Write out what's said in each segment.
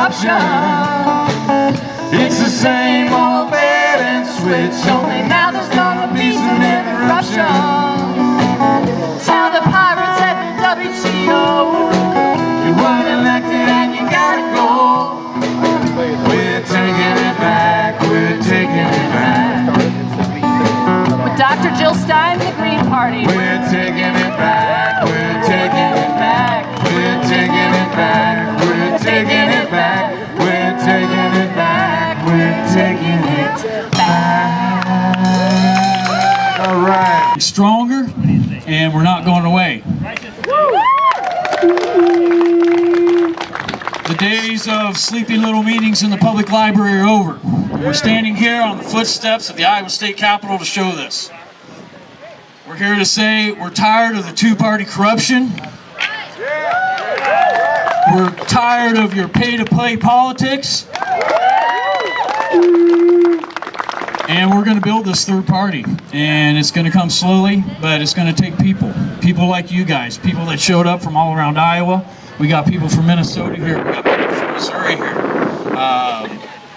corruption. It's the same old bait and switch, only now there's gonna be some interruption. Tell the pirates at the WTO, you weren't elected and you gotta go. We're taking it back, we're taking it back. With Dr. Jill Stein, the Green Party. We're taking it back, we're taking it back. We're taking it back, we're taking it back. We're taking it back, we're taking it back. All right. Stronger, and we're not going away. The days of sleepy little meetings in the public library are over. We're standing here on the footsteps of the Iowa State Capitol to show this. We're here to say we're tired of the two-party corruption. We're tired of your pay-to-play politics. And we're going to build this third party. And it's going to come slowly, but it's going to take people. People like you guys, people that showed up from all around Iowa. We got people from Minnesota here. We got people from Missouri here.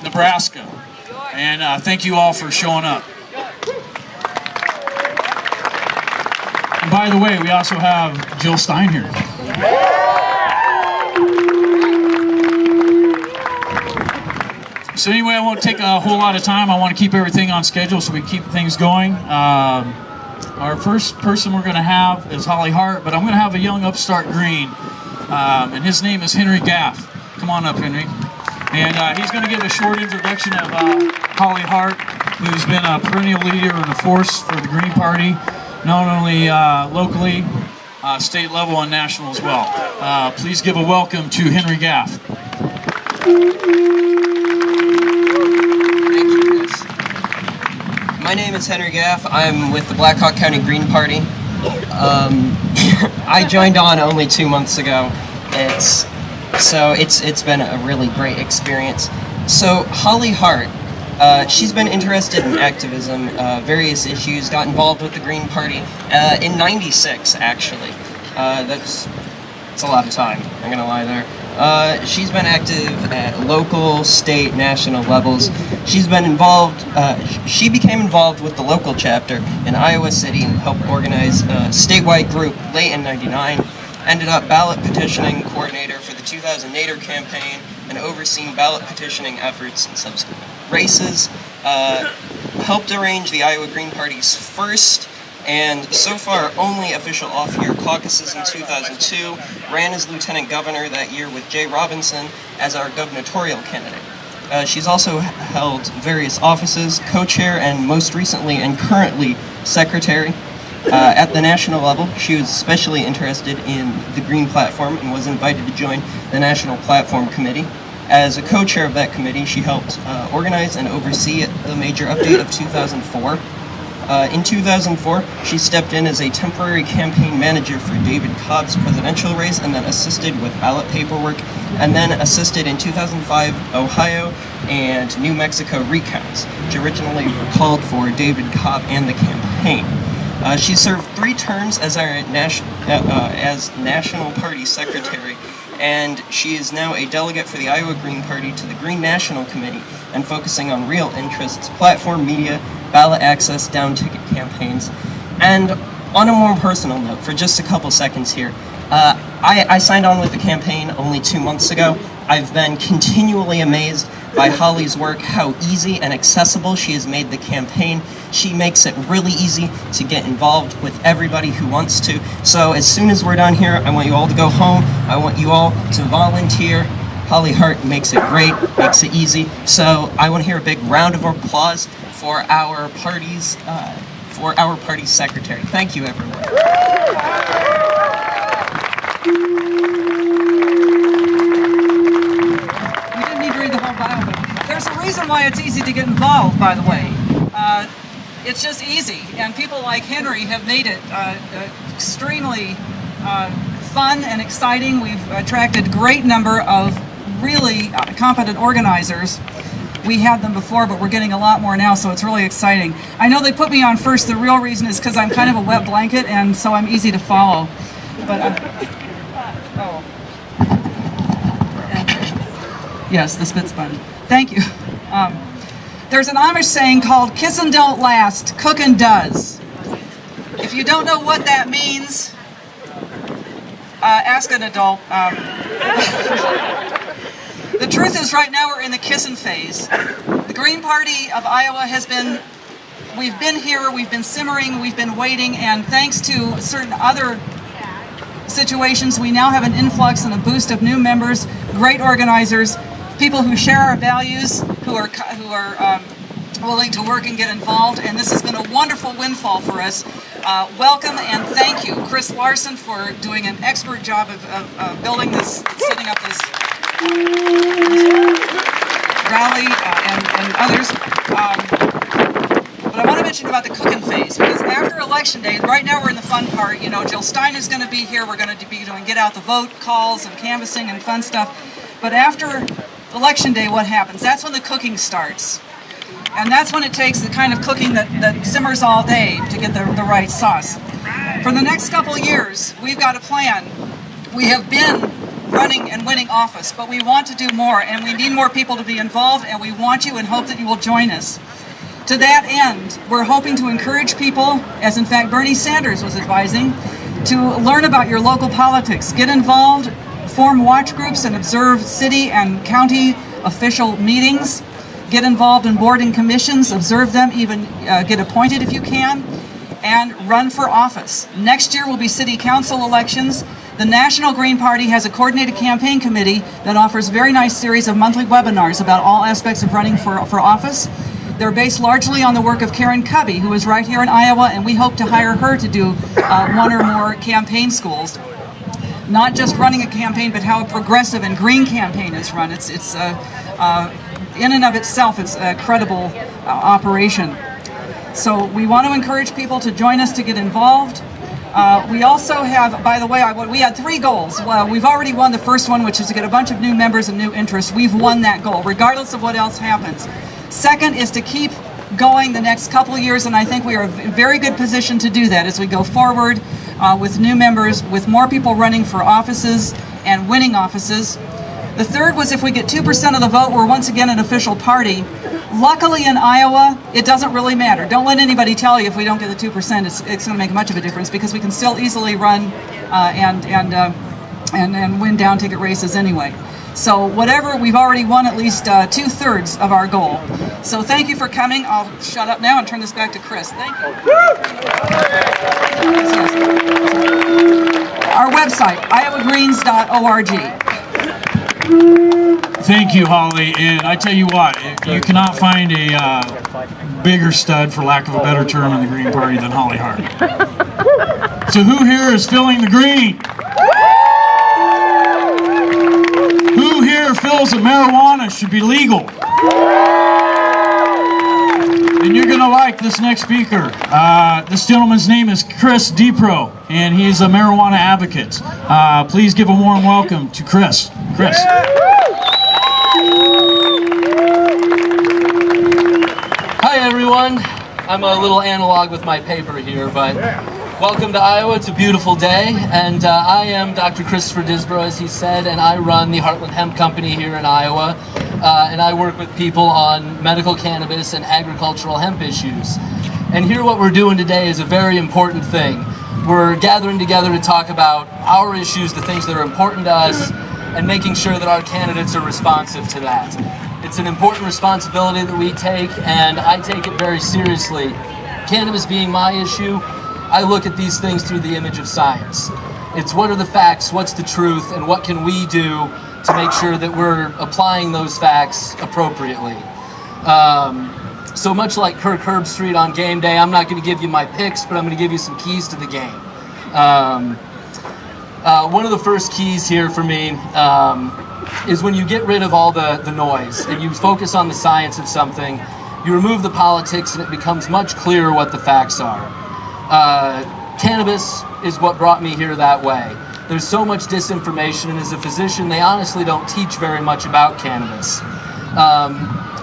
Nebraska. And thank you all for showing up. And by the way, we also have Jill Stein here. So anyway, I won't take a whole lot of time. I want to keep everything on schedule so we keep things going. Our first person we're going to have is Holly Hart, but I'm going to have a young upstart green, and his name is Henry Gaff. Come on up, Henry. And he's going to give a short introduction of Holly Hart, who's been a perennial leader and a force for the Green Party, not only locally, state level, and national as well. Please give a welcome to Henry Gaff. My name is Henry Gaff. I'm with the Blackhawk County Green Party. I joined on only 2 months ago. It's been a really great experience. So Holly Hart, she's been interested in activism, various issues, got involved with the Green Party in '96 actually. That's a lot of time, I'm gonna lie there. She's been active at local, state, national levels. She's been involved, she became involved with the local chapter in Iowa City and helped organize a statewide group late in '99. Ended up ballot petitioning coordinator for the 2000 Nader campaign and overseeing ballot petitioning efforts in subsequent races. Helped arrange the Iowa Green Party's first and so far only official off-year caucuses in 2002, ran as lieutenant governor that year with Jay Robinson as our gubernatorial candidate. She's also held various offices, co-chair, and most recently and currently secretary. At the national level, she was especially interested in the Green Platform and was invited to join the National Platform Committee. As a co-chair of that committee, she helped organize and oversee the major update of 2004. In 2004, she stepped in as a temporary campaign manager for David Cobb's presidential race and then assisted with ballot paperwork, and then assisted in 2005 Ohio and New Mexico recounts, which originally were called for David Cobb and the campaign. She served 3 terms as our National Party Secretary, and she is now a delegate for the Iowa Green Party to the Green National Committee and focusing on real interests, platform media, ballot access, down-ticket campaigns. And on a more personal note, for just a couple seconds here, I signed on with the campaign only 2 months ago. I've been continually amazed by Holly's work, how easy and accessible she has made the campaign. She makes it really easy to get involved with everybody who wants to. So as soon as we're done here, I want you all to go home. I want you all to volunteer. Holly Hart makes it great, makes it easy. So I want to hear a big round of applause for our party secretary. Thank you, everyone. We didn't need to read the whole bio, but there's a reason why it's easy to get involved, by the way. It's just easy, and people like Henry have made it extremely fun and exciting. We've attracted a great number of really competent organizers. We had them before, but we're getting a lot more now, so it's really exciting. I know they put me on first. The real reason is because I'm kind of a wet blanket, and so I'm easy to follow. But Yes, the spit sponge. Thank you. There's an Amish saying called "Kissin' don't last, cookin' does." If you don't know what that means, ask an adult. The truth is, right now we're in the kissin' phase. The Green Party of Iowa we've been here, we've been simmering, we've been waiting, and thanks to certain other situations, we now have an influx and a boost of new members, great organizers, people who share our values, who are willing to work and get involved, and this has been a wonderful windfall for us. Welcome and thank you, Chris Laursen, for doing an expert job of building this, setting up this rally, and others. But I want to mention about the cooking phase, because after Election Day, right now we're in the fun part. You know, Jill Stein is going to be here. We're going to be doing get out the vote calls and canvassing and fun stuff. But after Election Day, what happens? That's when the cooking starts. And that's when it takes the kind of cooking that simmers all day to get the right sauce. For the next couple of years, we've got a plan. We have been running and winning office, but we want to do more, and we need more people to be involved, and we want you and hope that you will join us. To that end, we're hoping to encourage people, as in fact Bernie Sanders was advising, to learn about your local politics, get involved, form watch groups and observe city and county official meetings, get involved in board and commissions, observe them, even get appointed if you can, and run for office. Next year will be city council elections. The National Green Party has a coordinated campaign committee that offers a very nice series of monthly webinars about all aspects of running for office. They're based largely on the work of Karen Covey, who is right here in Iowa, and we hope to hire her to do one or more campaign schools. Not just running a campaign, but how a progressive and green campaign is run. It's in and of itself, it's a credible operation. So we want to encourage people to join us to get involved. We also have, by the way, we had 3 goals. Well, we've already won the first one, which is to get a bunch of new members and new interests. We've won that goal, regardless of what else happens. Second is to keep going the next couple of years, and I think we are in a very good position to do that as we go forward with new members, with more people running for offices and winning offices. The third was if we get 2% of the vote, we're once again an official party. Luckily in Iowa, it doesn't really matter. Don't let anybody tell you if we don't get the 2%, it's going to make much of a difference, because we can still easily run and win down ticket races anyway. So whatever, we've already won at least 2/3 of our goal. So thank you for coming. I'll shut up now and turn this back to Chris. Thank you. Our website, iowagreens.org. Thank you, Holly. And I tell you what, you cannot find a bigger stud, for lack of a better term, in the Green Party than Holly Hart. So who here is feeling the green? Who here feels that marijuana should be legal? And you're going to like this next speaker. This gentleman's name is Chris Disbro, and he's a marijuana advocate. Please give a warm welcome to Chris. Chris. Hi everyone. I'm a little analog with my paper here, but welcome to Iowa. It's a beautiful day, and I am Dr. Christopher Disbro, as he said, and I run the Heartland Hemp Company here in Iowa, and I work with people on medical cannabis and agricultural hemp issues. And here what we're doing today is a very important thing. We're gathering together to talk about our issues, the things that are important to us, and making sure that our candidates are responsive to that. It's an important responsibility that we take, and I take it very seriously. Cannabis being my issue, I look at these things through the image of science. It's what are the facts, what's the truth, and what can we do to make sure that we're applying those facts appropriately. So much like Kirk Herbstreit on game day, I'm not going to give you my picks, but I'm going to give you some keys to the game. One of the first keys here for me is when you get rid of all the noise and you focus on the science of something, you remove the politics and it becomes much clearer what the facts are. Cannabis is what brought me here that way. There's so much disinformation, and as a physician, they honestly don't teach very much about cannabis.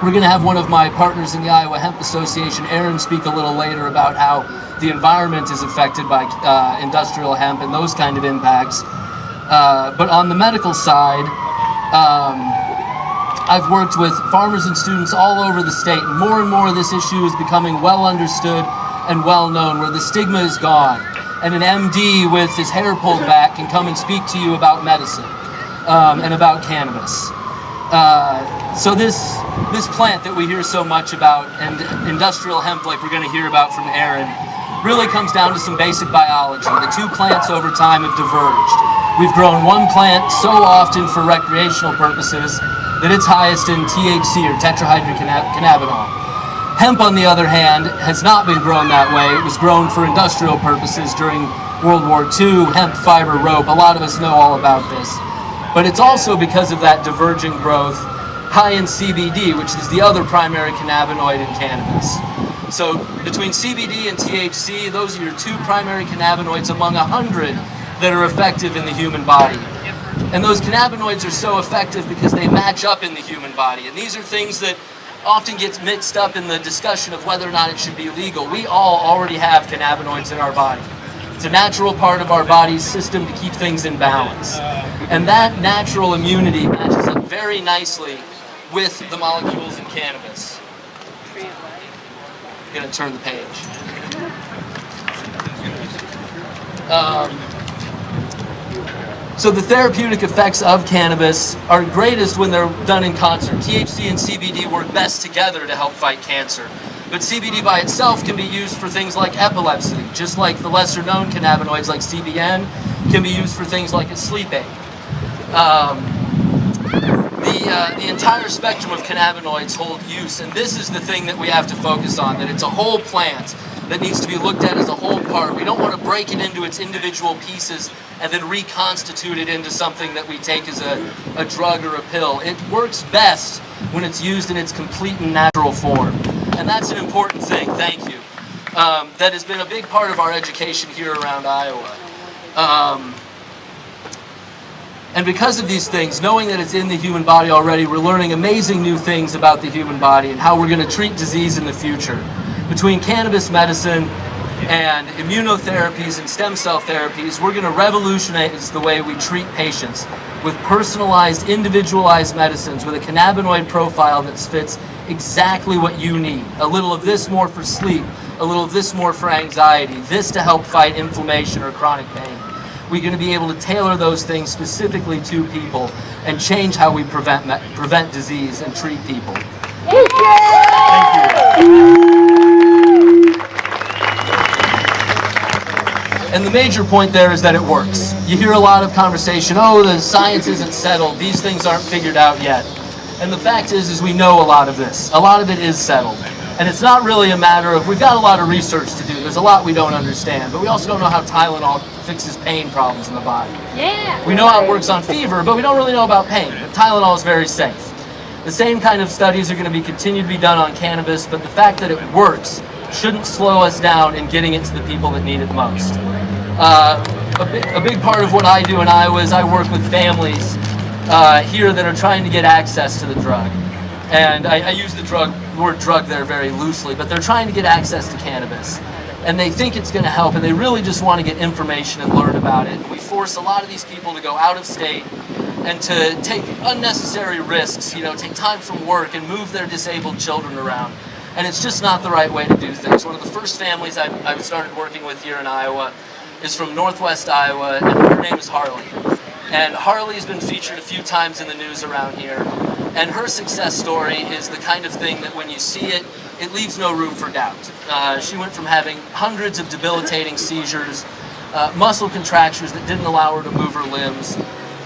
We're going to have one of my partners in the Iowa Hemp Association, Aaron, speak a little later about how the environment is affected by industrial hemp and those kind of impacts. But on the medical side, I've worked with farmers and students all over the state, and more this issue is becoming well understood and well known, where the stigma is gone, and an MD with his hair pulled back can come and speak to you about medicine and about cannabis. So this plant that we hear so much about, and industrial hemp like we're going to hear about from Aaron, really comes down to some basic biology. The two plants over time have diverged. We've grown one plant so often for recreational purposes that it's highest in THC, or tetrahydrocannabinol. Hemp, on the other hand, has not been grown that way. It was grown for industrial purposes during World War II, hemp, fiber, rope. A lot of us know all about this. But it's also because of that divergent growth high in CBD, which is the other primary cannabinoid in cannabis. So between CBD and THC, those are your two primary cannabinoids among 100 that are effective in the human body. And those cannabinoids are so effective because they match up in the human body. And these are things that often gets mixed up in the discussion of whether or not it should be legal. We all already have cannabinoids in our body. It's a natural part of our body's system to keep things in balance. And that natural immunity matches up very nicely with the molecules in cannabis. I'm going to turn the page. So the therapeutic effects of cannabis are greatest when they're done in concert. THC and CBD work best together to help fight cancer. But CBD by itself can be used for things like epilepsy, just like the lesser known cannabinoids like CBN can be used for things like a sleep aid. The entire spectrum of cannabinoids hold use, and this is the thing that we have to focus on, that it's a whole plant that needs to be looked at as a whole part. We don't want to break it into its individual pieces and then reconstitute it into something that we take as a drug or a pill. It works best when it's used in its complete and natural form. And that's an important thing, thank you. That has been a big part of our education here around Iowa. And because of these things, knowing that it's in the human body already, we're learning amazing new things about the human body and how we're going to treat disease in the future. Between cannabis medicine and immunotherapies and stem cell therapies, we're going to revolutionize the way we treat patients with personalized, individualized medicines with a cannabinoid profile that fits exactly what you need. A little of this more for sleep, a little of this more for anxiety, this to help fight inflammation or chronic pain. We're going to be able to tailor those things specifically to people and change how we prevent disease and treat people. Thank you. And the major point there is that it works. You hear a lot of conversation, oh, the science isn't settled, these things aren't figured out yet. And the fact is we know a lot of this. A lot of it is settled. And it's not really a matter of, we've got a lot of research to do, there's a lot we don't understand, but we also don't know how Tylenol fixes pain problems in the body. Yeah. We know how it works on fever, but we don't really know about pain. But Tylenol is very safe. The same kind of studies are going to be continued to be done on cannabis, but the fact that it works shouldn't slow us down in getting it to the people that need it most. A big part of what I do in Iowa is I work with families here that are trying to get access to the drug. And I use the word drug there very loosely, but they're trying to get access to cannabis. And they think it's going to help, and they really just want to get information and learn about it. And we force a lot of these people to go out of state and to take unnecessary risks, take time from work and move their disabled children around. And it's just not the right way to do things. One of the first families I've started working with here in Iowa is from Northwest Iowa, and her name is Harley. And Harley's been featured a few times in the news around here. And her success story is the kind of thing that when you see it, it leaves no room for doubt. She went from having hundreds of debilitating seizures, muscle contractures that didn't allow her to move her limbs.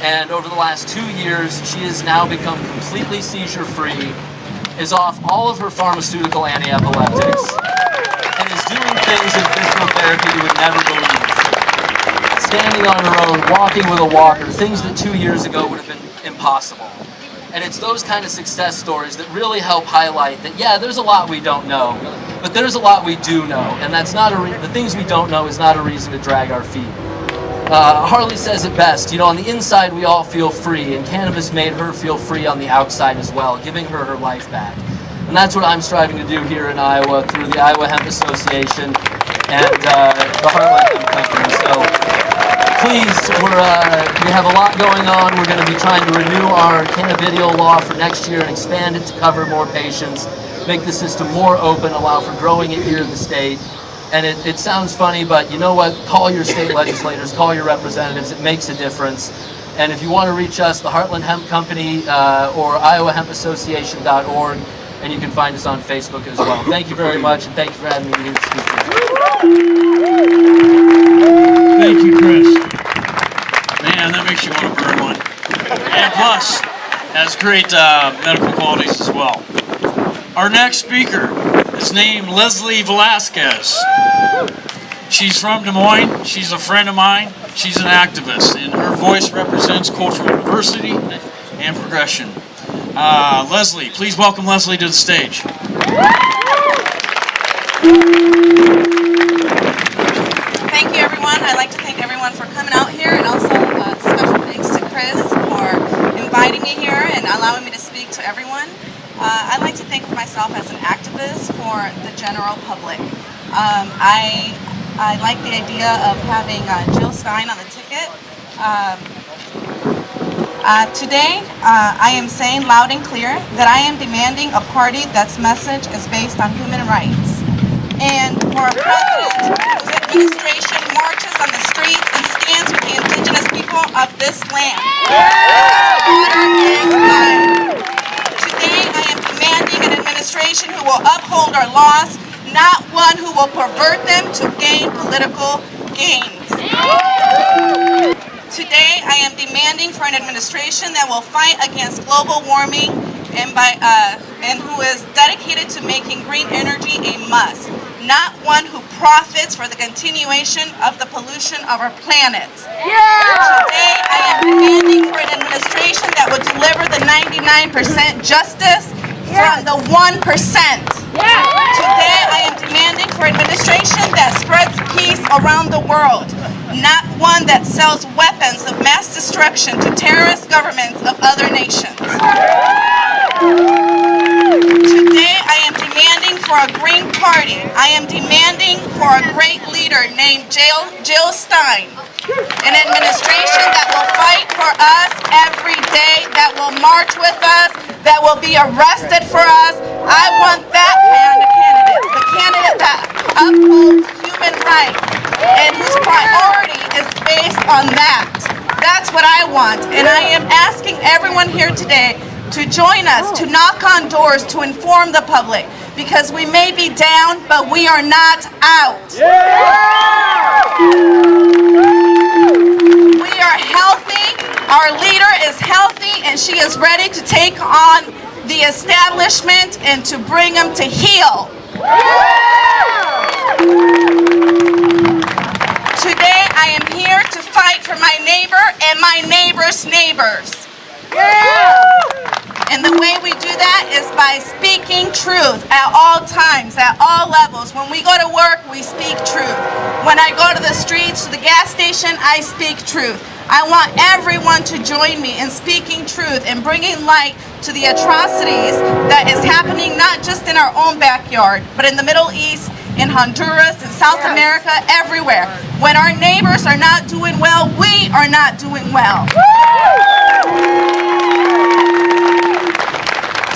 And over the last 2 years, she has now become completely seizure-free, is off all of her pharmaceutical anti-epileptics, and is doing things in physical therapy you would never believe. Standing on her own, walking with a walker, things that 2 years ago would have been impossible. And it's those kind of success stories that really help highlight that, yeah, there's a lot we don't know, but there's a lot we do know, and that's not the things we don't know is not a reason to drag our feet. Harley says it best, on the inside we all feel free, and cannabis made her feel free on the outside as well, giving her her life back. And that's what I'm striving to do here in Iowa through the Iowa Hemp Association and the Heartland Hemp Company. So please, we have a lot going on. We're going to be trying to renew our cannabidiol law for next year and expand it to cover more patients, make the system more open, allow for growing it here in the state. And it sounds funny, but you know what? Call your state legislators, call your representatives. It makes a difference. And if you want to reach us, the Heartland Hemp Company or iowahempassociation.org, and you can find us on Facebook as well. Thank you very much, and thank you for having me here to speak to you. Thank you, Chris. Man, that makes you want to burn one. And plus, has great medical qualities as well. Our next speaker is named Lesley Valasquez. She's from Des Moines. She's a friend of mine. She's an activist, and her voice represents cultural diversity and progression. Lesley, please welcome Lesley to the stage. Thank you, everyone. I'd like to thank everyone for coming out here, and also special thanks to Chris for inviting me here and allowing me to speak to everyone. I'd like to thank myself as an activist for the general public. I like the idea of having Jill Stein on the ticket. Today, I am saying loud and clear that I am demanding a party that's message is based on human rights. And for a president whose administration marches on the streets and stands with the indigenous people of this land. Today, I am demanding an administration who will uphold our laws, not one who will pervert them to gain political gains. Today, I am demanding for an administration that will fight against global warming and who is dedicated to making green energy a must, not one who profits for the continuation of the pollution of our planet. Today, I am demanding for an administration that will deliver the 99% justice from the 1%. Today, I am demanding for an administration that spreads peace around the world, not one that sells weapons of mass destruction to terrorist governments of other nations. Today, I am demanding for a green party. I am demanding for a great leader named Jill Stein, an administration that will fight for us every day, that will march with us, that will be arrested for us. I want that kind of candidate, the candidate that upholds human rights and whose priority is based on that. That's what I want, and I am asking everyone here today to join us, to knock on doors, to inform the public, because we may be down, but we are not out. We are healthy, our leader is healthy, and she is ready to take on the establishment and to bring them to heel. Today, I am here to fight for my neighbor and my neighbor's neighbors. And the way we do that is by speaking truth at all times, at all levels. When we go to work, we speak truth. When I go to the streets, to the gas station, I speak truth. I want everyone to join me in speaking truth and bringing light to the atrocities that is happening not just in our own backyard, but in the Middle East, in Honduras, in South America, everywhere. When our neighbors are not doing well, we are not doing well.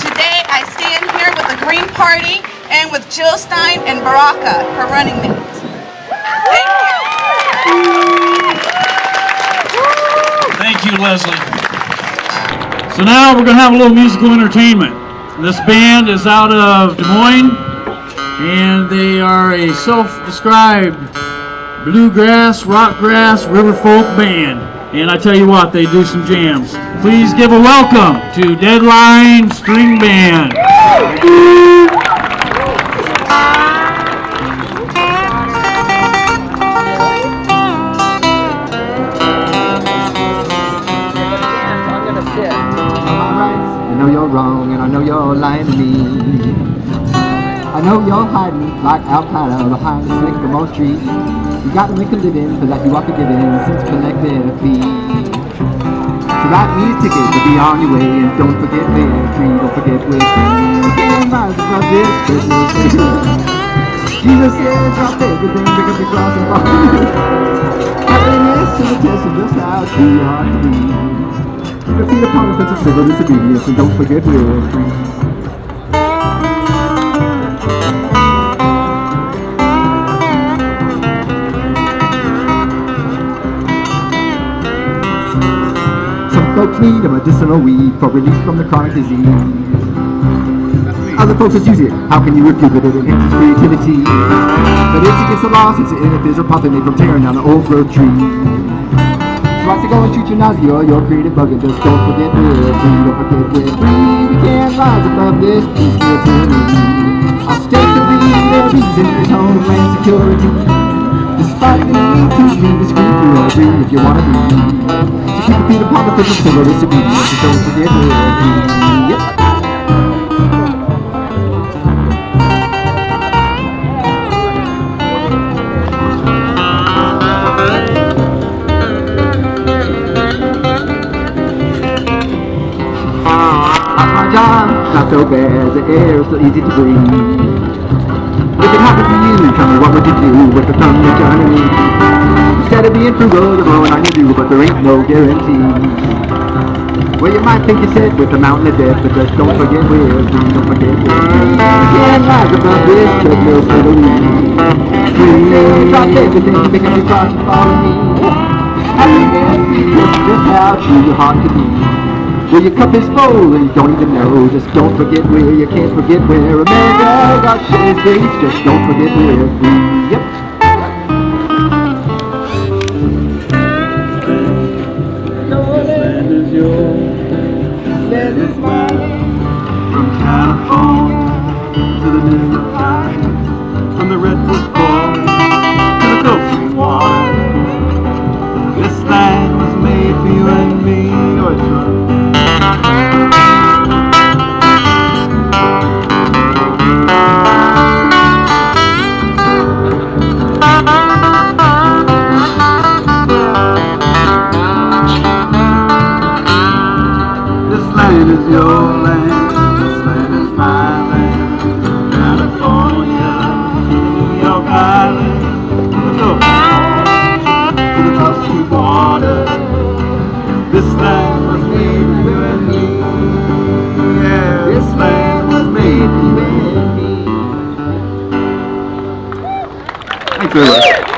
Today, I stand here with the Green Party and with Jill Stein and Baraka, her running mate. Thank you. Thank you, Lesley. So now we're going to have a little musical entertainment. This band is out of Des Moines, and they are a self-described bluegrass, rockgrass, river folk band. And I tell you what, they do some jams. Please give a welcome to Deadline String Band. I know you're wrong and I know you're lying to me. I know you're hiding like Al-Qaeda behind the sycamore tree. You gotta make a living for that you ought to get in since collectively. So write me a ticket to be on your way, and don't forget Victory, don't forget with. Again, might as well this Christmas. Jesus said, drop everything, pick up your cross and follow me. Happiness to the test of just how true your heart can be. Keep your feet upon the fence of civil disobedience, and don't forget we're free. Some folks need a medicinal weed for relief from the chronic disease. Other folks just use it. How can you refuse it? It enhances creativity. But it's against the law since it interferes with profit made from tearing down the old growth tree. So I say go and treat your nausea or your creative bug and just don't forget we're free. Don't forget we're free. We can't rise above this peaceful tyranny. I'll stay to be the reason is homeland security. Despite the need to be discreet, you're all free if you want to be. So keep your feet upon the foot of civil disobedience and don't forget we're free. Yep. Not so bad, the air is so easy to breathe. If it happened to you, tell me what would you do with the thumb you're turning me? Instead of being frugal, you're blowing on your due, but there ain't no guarantee. Well, you might think you're set with the mountain of death, but just don't forget we're free, don't forget we're free. You can't rise above this treadmill steadily. Free, drop everything, pick up your cross and follow me. Happiness is just how true your heart can be. Well, your cup is full and you don't even know. Just don't forget where, you can't forget where. America, God shares grace, just don't forget we're free. Yep. This land is yours, this land is mine. From California to the Disbro Pine, from the redwood forest to the Gulf Stream water. This land was made for you and me. Oh, it's right. This land is your land, this land is my land. California, New York Island, to the Gulf Stream water. This land was made for you and me. Yeah, this land was made for you and me. Thanks very much.